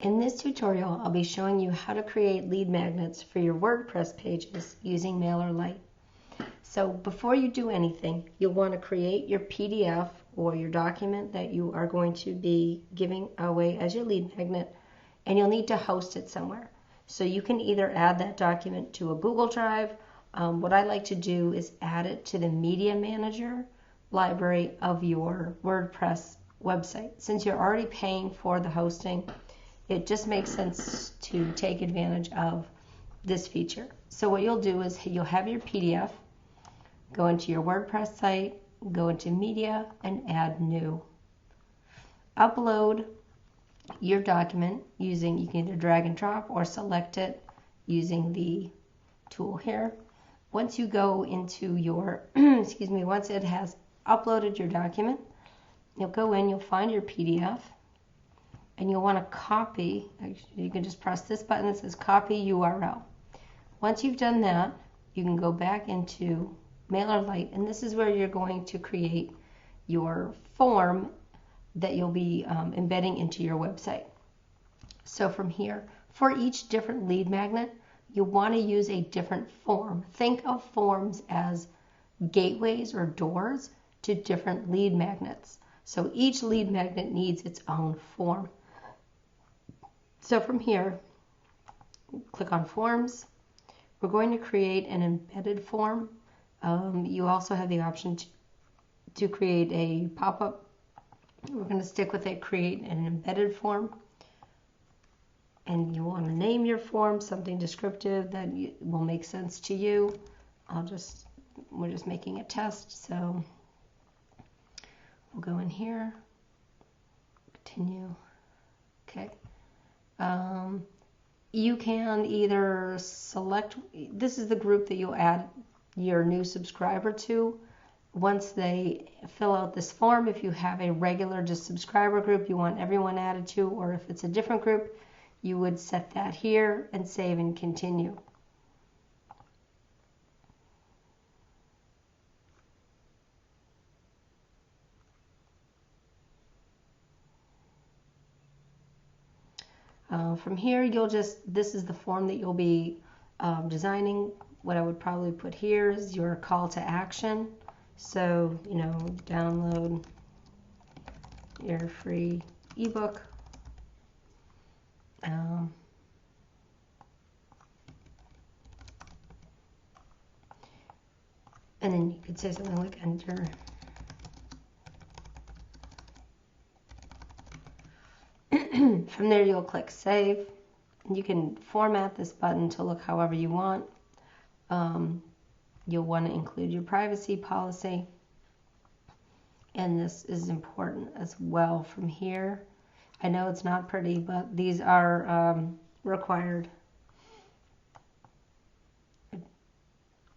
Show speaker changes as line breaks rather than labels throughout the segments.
In this tutorial, I'll be showing you how to create lead magnets for your WordPress pages using MailerLite. So before you do anything, you'll want to create your PDF or your document that you are going to be giving away as your lead magnet, and you'll need to host it somewhere. So you can either add that document to a Google Drive. What I like to do is add it to the Media Manager library of your WordPress website. Since you're already paying for the hosting, it just makes sense to take advantage of this feature. So what you'll do is you'll have your PDF, go into your WordPress site, go into Media, and add New. Upload your document using, you can either drag and drop or select it using the tool here. Once you go into your, once it has uploaded your document, you'll go in, you'll find your PDF, and you'll want to copy. You can just press this button that says copy URL. Once you've done that, you can go back into MailerLite, and this is where you're going to create your form that you'll be embedding into your website. So from here, for each different lead magnet, you want to use a different form. Think of forms as gateways or doors to different lead magnets. So each lead magnet needs its own form. So from here, click on Forms. We're going to create an embedded form. You also have the option to create a pop-up. We're going to stick with it, create an embedded form. And you want to name your form something descriptive that will make sense to you. We're just making a test, so we'll go in here, continue. Okay. You can either select, this is the group that you'll add your new subscriber to once they fill out this form. If you have a regular just subscriber group you want everyone added to, or if it's a different group, you would set that here and save and continue. From here, this is the form that you'll be designing. What I would probably put here is your call to action. So, download your free ebook. And then you could say something like enter. From there, you'll click Save. You can format this button to look however you want. You'll want to include your privacy policy. And this is important as well from here. I know it's not pretty, but these are required.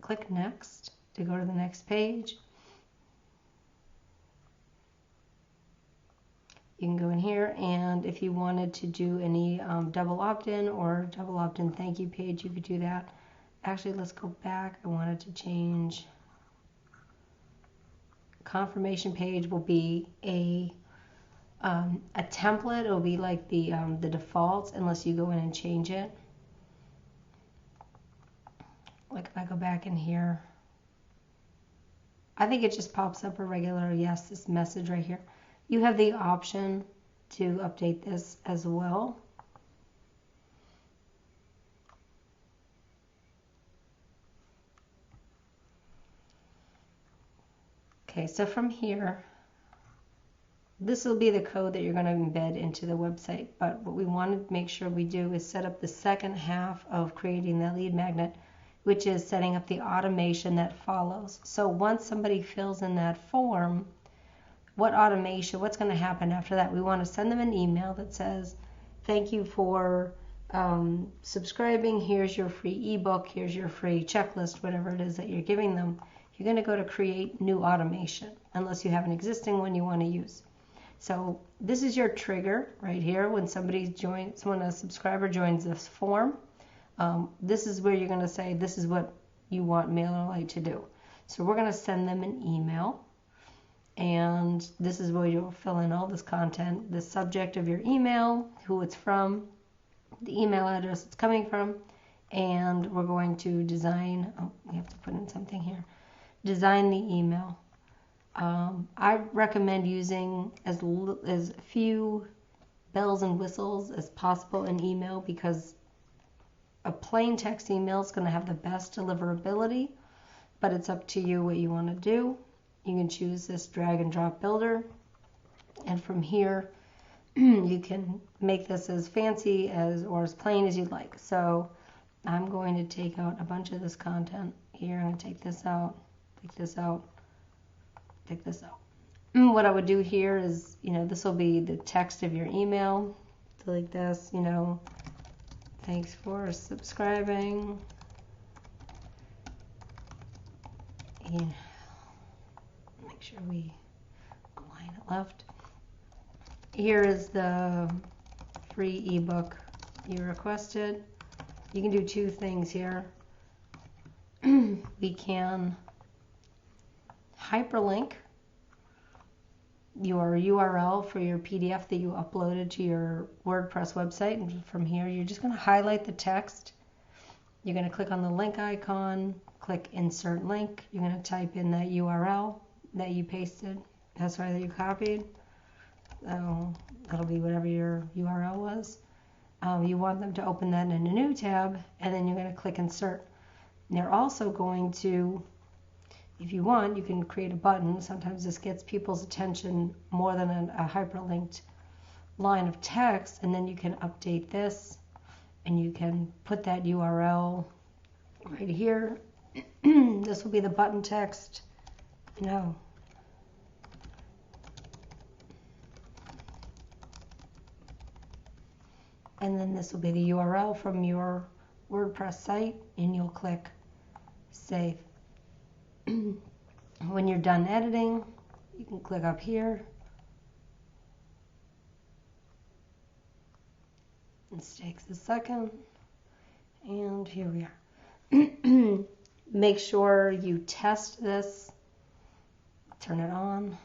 Click Next to go to the next page. You can go in here, and if you wanted to do any double opt-in or double opt-in thank you page, you could do that. Actually, let's go back. I wanted to change. Confirmation page will be a template. It will be like the default unless you go in and change it. Like if I go back in here, I think it just pops up a regular yes, this message right here. You have the option to update this as well. Okay, so from here, this will be the code that you're going to embed into the website, but what we want to make sure we do is set up the second half of creating the lead magnet, which is setting up the automation that follows. So once somebody fills in that form, what's going to happen after that? We want to send them an email that says, thank you for subscribing, here's your free ebook, here's your free checklist, whatever it is that you're giving them. You're going to go to create new automation, unless you have an existing one you want to use. So this is your trigger right here. When a subscriber joins this form, this is where you're going to say, this is what you want MailerLite to do. So we're going to send them an email. And this is where you'll fill in all this content, the subject of your email, who it's from, the email address it's coming from, and we're going to design, oh, we have to put in something here, design the email. I recommend using as few bells and whistles as possible in email, because a plain text email is going to have the best deliverability, but it's up to you what you want to do. You can choose this drag and drop builder, and from here you can make this as fancy or as plain as you'd like. So I'm going to take out a bunch of this content here. I'm going to take this out, take this out, take this out. What I would do here is, this will be the text of your email. So like this, thanks for subscribing. And make sure we align it left. Here is the free ebook you requested. You can do two things here. We can hyperlink your URL for your PDF that you uploaded to your WordPress website, and from here you're just going to highlight the text. You're going to click on the link icon, click insert link. You're going to type in that URL that you pasted, that you copied. That'll be whatever your URL was. You want them to open that in a new tab, and then you're going to click insert. And they're also going to, if you want, you can create a button. Sometimes this gets people's attention more than a hyperlinked line of text, and then you can update this, and you can put that URL right here. This will be the button text. And then this will be the URL from your WordPress site, and you'll click save. When you're done editing, you can click up here. This takes a second, and here we are. Make sure you test this. Turn it on.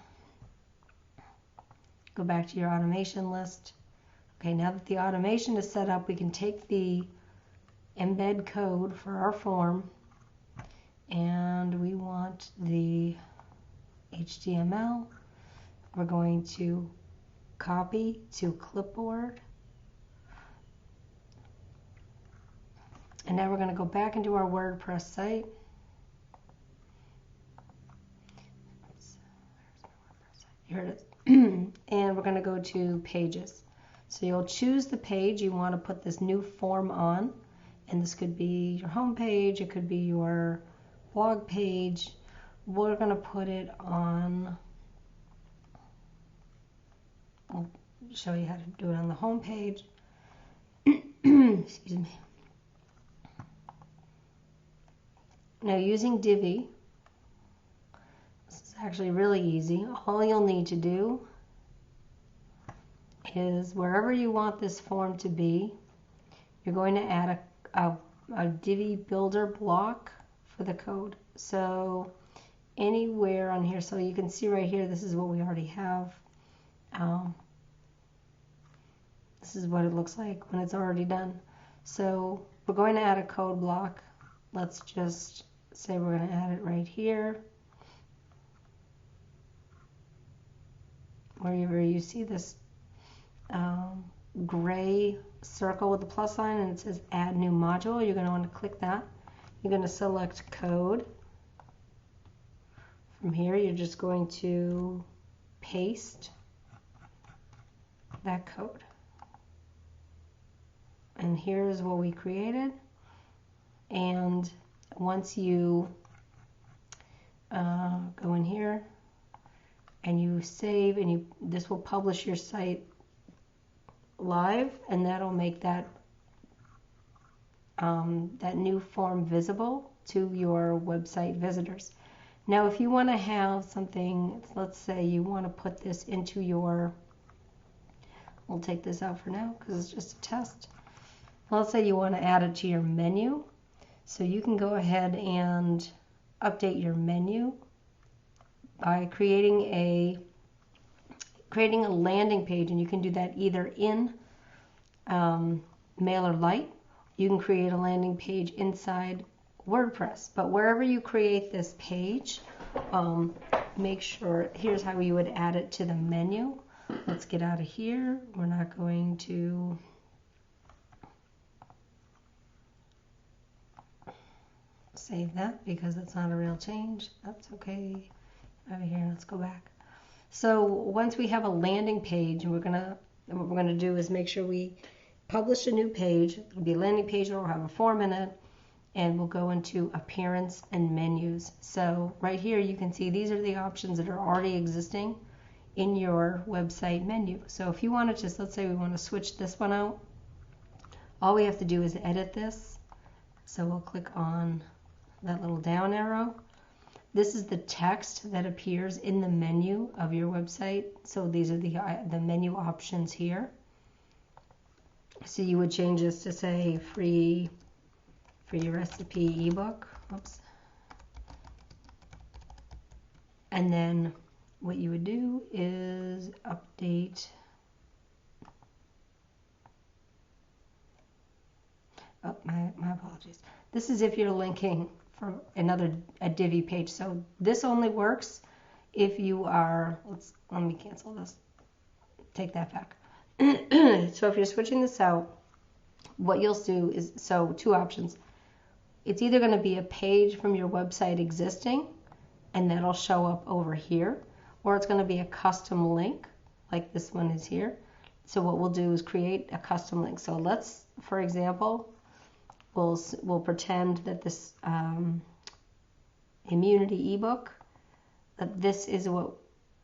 Go back to your automation list. Okay, now that the automation is set up, we can take the embed code for our form, and we want the HTML. We're going to copy to clipboard. And now we're going to go back into our WordPress site. Here it is. And we're going to go to pages. So you'll choose the page you want to put this new form on. And this could be your home page, it could be your blog page. We're going to put it on, I'll show you how to do it on the home page. Excuse me. Now using Divi, this is actually really easy. All you'll need to do is wherever you want this form to be, you're going to add a Divi builder block for the code. So anywhere on here, so you can see right here, this is what we already have. This is what it looks like when it's already done. So we're going to add a code block. Let's just say we're going to add it right here. Wherever you see this gray circle with the plus sign and it says add new module, you're going to want to click that. You're going to select code. From here you're just going to paste that code. And here's what we created. And once you go in here and you save, and this will publish your site live, and that'll make that that new form visible to your website visitors. Now if you want to have something, let's say you want to put this into your, we'll take this out for now because it's just a test. Let's say you want to add it to your menu. So you can go ahead and update your menu by creating a landing page, and you can do that either in MailerLite. You can create a landing page inside WordPress, but wherever you create this page, make sure, here's how you would add it to the menu. Let's get out of here. We're not going to save that because it's not a real change. That's okay. Out of here, let's go back. So once we have a landing page, what we're gonna do is make sure we publish a new page. It'll be a landing page, it'll have a form in it, and we'll go into appearance and menus. So right here you can see these are the options that are already existing in your website menu. So if you want to just, let's say we want to switch this one out, all we have to do is edit this. So we'll click on that little down arrow. This is the text that appears in the menu of your website. So these are the menu options here. So you would change this to say free recipe ebook. Oops. And then what you would do is update. Oh, my apologies. This is if you're linking for a Divi page. So this only works if you are, let me cancel this. Take that back. So if you're switching this out, what you'll do is, so two options. It's either going to be a page from your website existing, and that'll show up over here, or it's going to be a custom link, like this one is here. So what we'll do is create a custom link. So let's, for example, we'll pretend that this immunity ebook, that this is what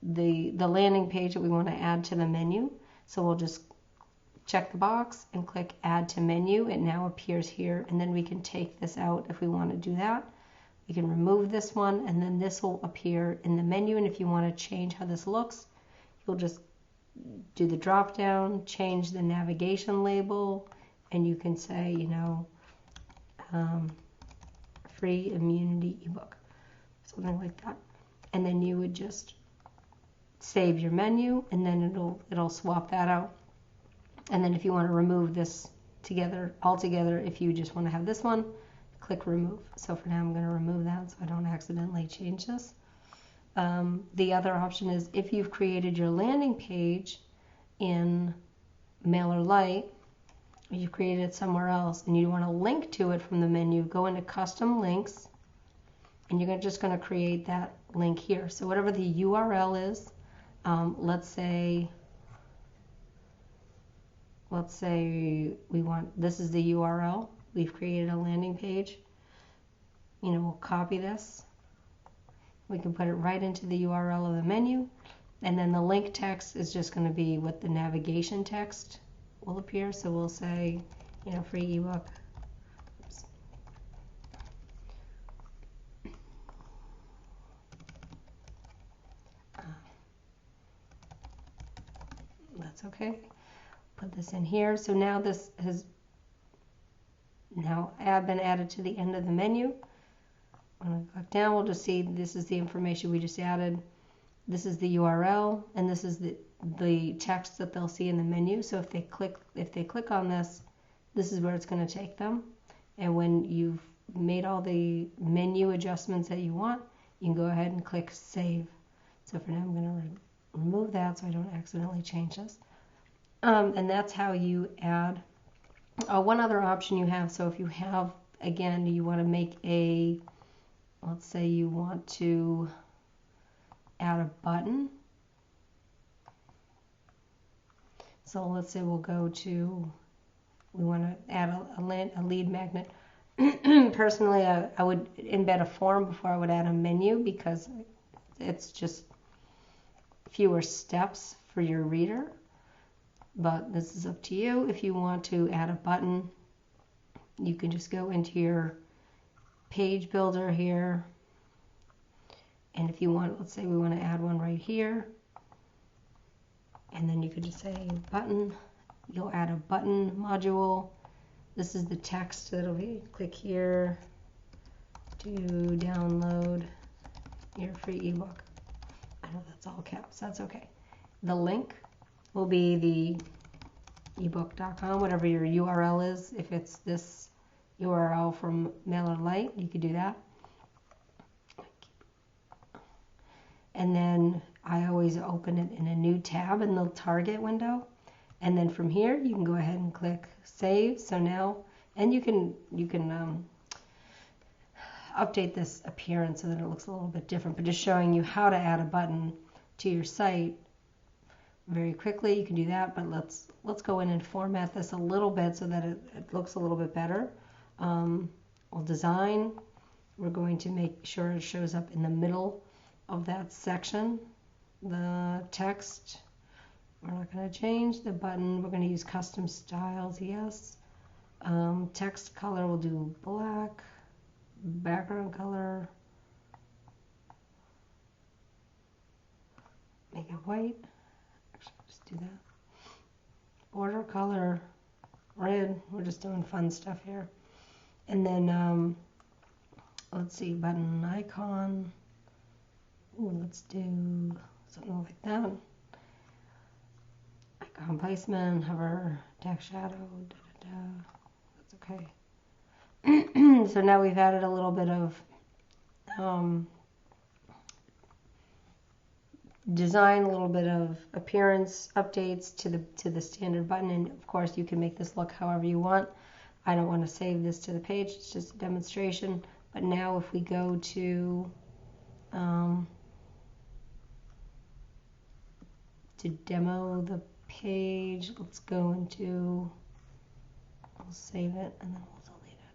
the landing page that we want to add to the menu. So we'll just check the box and click add to menu. It now appears here, and then we can take this out if we want to do that. We can remove this one, and then this will appear in the menu. And if you want to change how this looks, you'll just do the drop down, change the navigation label, and you can say, you know, free immunity ebook, something like that. And then you would just save your menu, and then it'll swap that out. And then if you want to remove this altogether, if you just want to have this one, click remove. So for now I'm going to remove that so I don't accidentally change this. The other option is if you've created your landing page in MailerLite, or you've created it somewhere else and you want to link to it from the menu, go into custom links, and you're just going to create that link here. So whatever the URL is, let's say we want, this is the URL. We've created a landing page. You know, we'll copy this. We can put it right into the URL of the menu. And then the link text is just going to be what the navigation text will appear. So we'll say, you know, free ebook. Oops. That's okay. Put this in here. So now this has been added to the end of the menu. When I click down, we'll just see this is the information we just added. This is the URL, and this is the text that they'll see in the menu. So if they click on this, this is where it's going to take them. And when you've made all the menu adjustments that you want, you can go ahead and click save. So for now, I'm going to remove that so I don't accidentally change this. And that's how you add. One other option you have, so if you have, again, you want to make a, let's say you want to add a button. So let's say we'll go to, we want to add a lead magnet. Personally, I would embed a form before I would add a menu because it's just fewer steps for your reader. But this is up to you. If you want to add a button, you can just go into your page builder here. And if you want, let's say we want to add one right here. And then you could just say button. You'll add a button module. This is the text that'll be, click here to download your free ebook. I know that's all caps, that's okay. The link will be the ebook.com, whatever your URL is. If it's this URL from Mailerlite, you could do that. And then I always open it in a new tab in the target window. And then from here, you can go ahead and click save. So now, and you can update this appearance so that it looks a little bit different, but just showing you how to add a button to your site very quickly. You can do that, but let's go in and format this a little bit so that it looks a little bit better. We'll design. We're going to make sure it shows up in the middle of that section. The text, we're not going to change. The button, we're going to use custom styles, yes. Text color, we'll do black. Background color, make it white. Actually, just do that. Border color, red. We're just doing fun stuff here. And then, let's see, button icon. Ooh, let's do something like that. Icon placement, hover, text shadow, That's okay. So now we've added a little bit of design, a little bit of appearance updates to the standard button, and of course you can make this look however you want. I don't want to save this to the page, it's just a demonstration. But now if we go to demo the page, let's go into, we'll save it and then we'll delete it.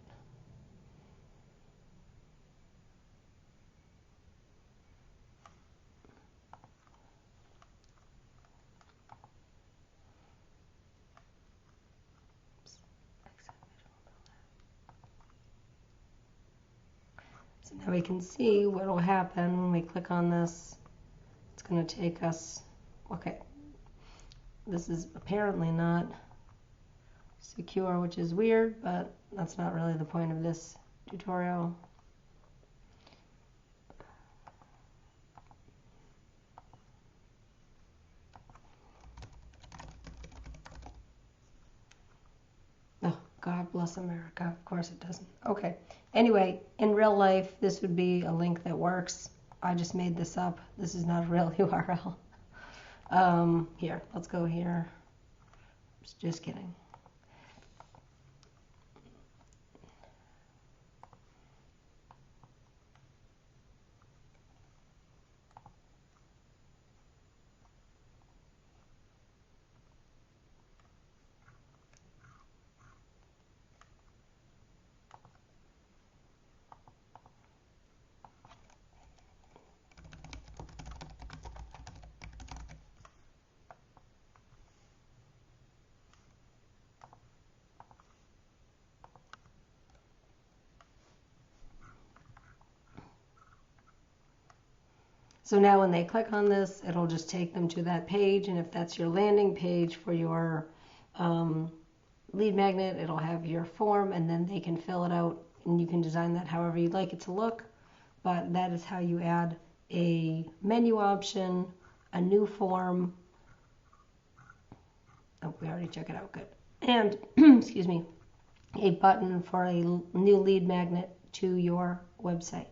So now we can see what will happen when we click on this. It's going to take us, okay, this is apparently not secure, which is weird, but that's not really the point of this tutorial. Oh, God bless America. Of course it doesn't. Okay. Anyway, in real life, this would be a link that works. I just made this up. This is not a real URL. Here, let's go here. Just kidding. So now when they click on this, it'll just take them to that page, and if that's your landing page for your lead magnet, it'll have your form, and then they can fill it out, and you can design that however you'd like it to look. But that is how you add a menu option, a new form. Oh, we already checked it out, good. And, excuse me, a button for a new lead magnet to your website.